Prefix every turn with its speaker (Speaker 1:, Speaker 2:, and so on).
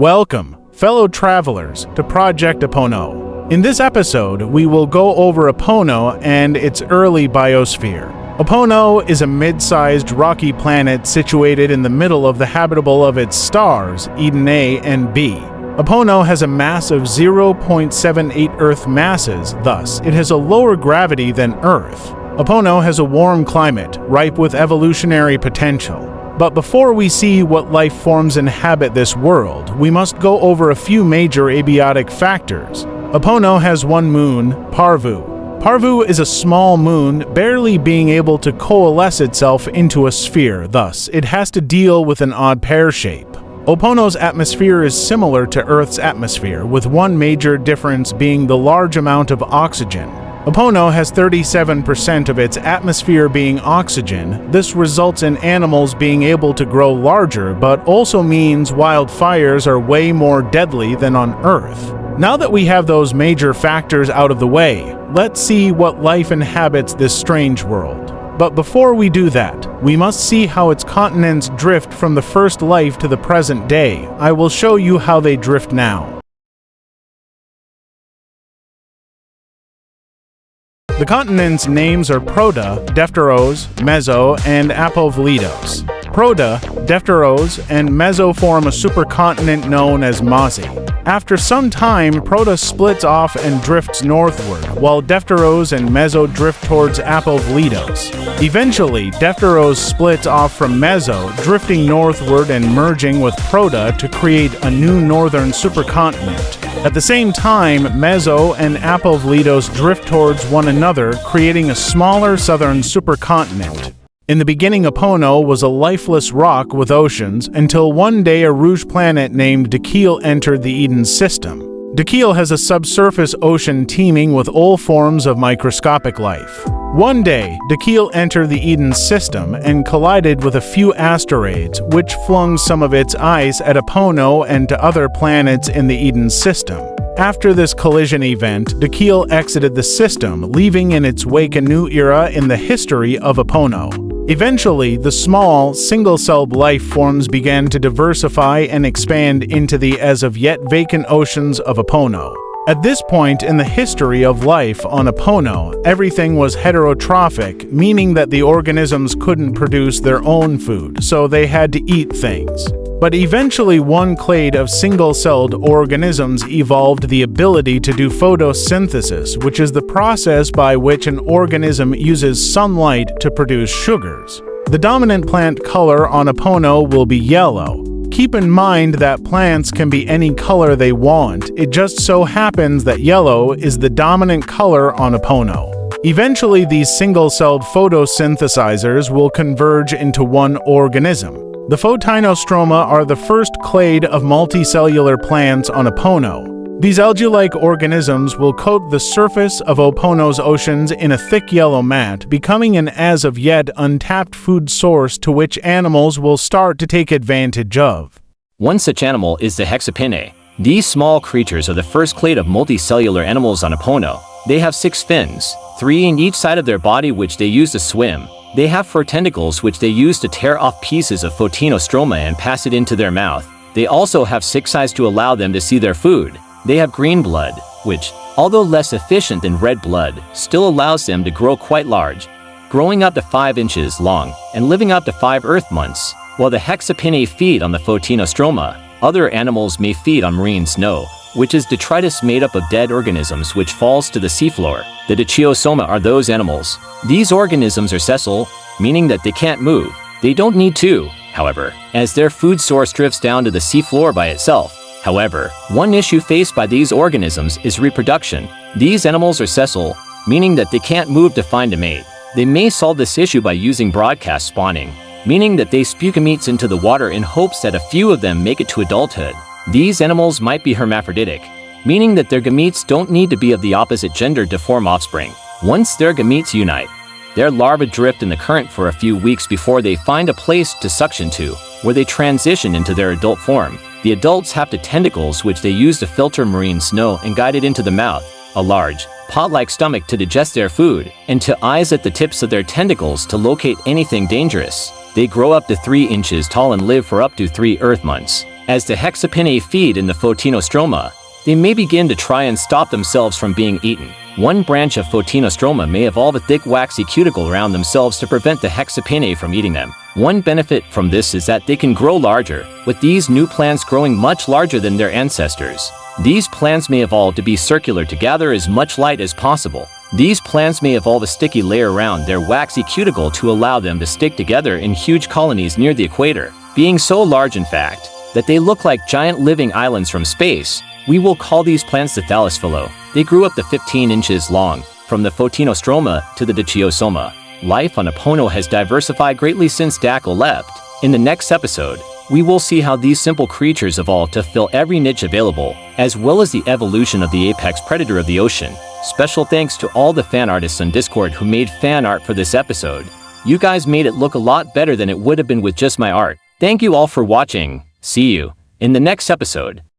Speaker 1: Welcome, fellow travelers, to Project Opono. In this episode, we will go over Opono and its early biosphere. Opono is a mid-sized rocky planet situated in the middle of the habitable of its stars, Eden A and B. Opono has a mass of 0.78 Earth masses, thus it has a lower gravity than Earth. Opono has a warm climate, ripe with evolutionary potential. But before we see what life forms inhabit this world, we must go over a few major abiotic factors. Opono has one moon, Parvu. Parvu is a small moon, barely being able to coalesce itself into a sphere, thus it has to deal with an odd pear shape. Opono's atmosphere is similar to Earth's atmosphere, with one major difference being the large amount of oxygen. Opono has 37% of its atmosphere being oxygen. This results in animals being able to grow larger, but also means wildfires are way more deadly than on Earth. Now that we have those major factors out of the way, let's see what life inhabits this strange world. But before we do that, we must see how its continents drift from the first life to the present day. I will show you how they drift now. The continents' names are Proto, Depteros, Meso, and Apovlidos. Proto, Depteros, and Meso form a supercontinent known as Mazi. After some time, Proto splits off and drifts northward, while Depteros and Meso drift towards Apovlidos. Eventually, Depteros splits off from Meso, drifting northward and merging with Proto to create a new northern supercontinent. At the same time, Meso and Apovlidos drift towards one another, creating a smaller southern supercontinent. In the beginning, Opono was a lifeless rock with oceans, until one day a rouge planet named Dekil entered the Eden system. Dekil has a subsurface ocean teeming with all forms of microscopic life. One day, Dekil entered the Eden system and collided with a few asteroids, which flung some of its ice at Opono and to other planets in the Eden system. After this collision event, Dekil exited the system, leaving in its wake a new era in the history of Opono. Eventually, the small, single-celled life forms began to diversify and expand into the as-of-yet vacant oceans of Opono. At this point in the history of life on Opono, everything was heterotrophic, meaning that the organisms couldn't produce their own food, so they had to eat things. But eventually one clade of single-celled organisms evolved the ability to do photosynthesis, which is the process by which an organism uses sunlight to produce sugars. The dominant plant color on Opono will be yellow. Keep in mind that plants can be any color they want, it just so happens that yellow is the dominant color on Opono. Eventually these single-celled photosynthesizers will converge into one organism. The Photinostroma are the first clade of multicellular plants on Opono. These algae-like organisms will coat the surface of Opono's oceans in a thick yellow mat, becoming an as-of-yet untapped food source to which animals will start to take advantage of.
Speaker 2: One such animal is the hexapinae. These small creatures are the first clade of multicellular animals on Opono. They have 6 fins, 3 in each side of their body which they use to swim. They have 4 tentacles which they use to tear off pieces of Photinostroma and pass it into their mouth. They also have 6 eyes to allow them to see their food. They have green blood, which, although less efficient than red blood, still allows them to grow quite large, growing up to 5 inches long and living up to 5 Earth months. While the hexapinae feed on the Photinostroma, other animals may feed on marine snow, which is detritus made up of dead organisms which falls to the seafloor. The Dichiosoma are those animals. These organisms are sessile, meaning that they can't move. They don't need to, however, as their food source drifts down to the seafloor by itself. However, one issue faced by these organisms is reproduction. These animals are sessile, meaning that they can't move to find a mate. They may solve this issue by using broadcast spawning, meaning that they spew gametes into the water in hopes that a few of them make it to adulthood. These animals might be hermaphroditic, meaning that their gametes don't need to be of the opposite gender to form offspring. Once their gametes unite, their larvae drift in the current for a few weeks before they find a place to suction to, where they transition into their adult form. The adults have 2 tentacles which they use to filter marine snow and guide it into the mouth, a large, pot-like stomach to digest their food, and 2 eyes at the tips of their tentacles to locate anything dangerous. They grow up to 3 inches tall and live for up to 3 Earth months. As the hexapinae feed in the Photinostroma, they may begin to try and stop themselves from being eaten. One branch of Photinostroma may evolve a thick waxy cuticle around themselves to prevent the hexapinae from eating them. One benefit from this is that they can grow larger, with these new plants growing much larger than their ancestors. These plants may evolve to be circular to gather as much light as possible. These plants may evolve a sticky layer around their waxy cuticle to allow them to stick together in huge colonies near the equator, being so large in fact, that they look like giant living islands from space. We will call these plants the Thalasphilo. They grew up to 15 inches long, from the Photinostroma to the Dichiosoma. Life on Opono has diversified greatly since Dactyl left. In the next episode, we will see how these simple creatures evolved to fill every niche available, as well as the evolution of the apex predator of the ocean. Special thanks to all the fan artists on Discord who made fan art for this episode. You guys made it look a lot better than it would have been with just my art. Thank you all for watching. See you in the next episode.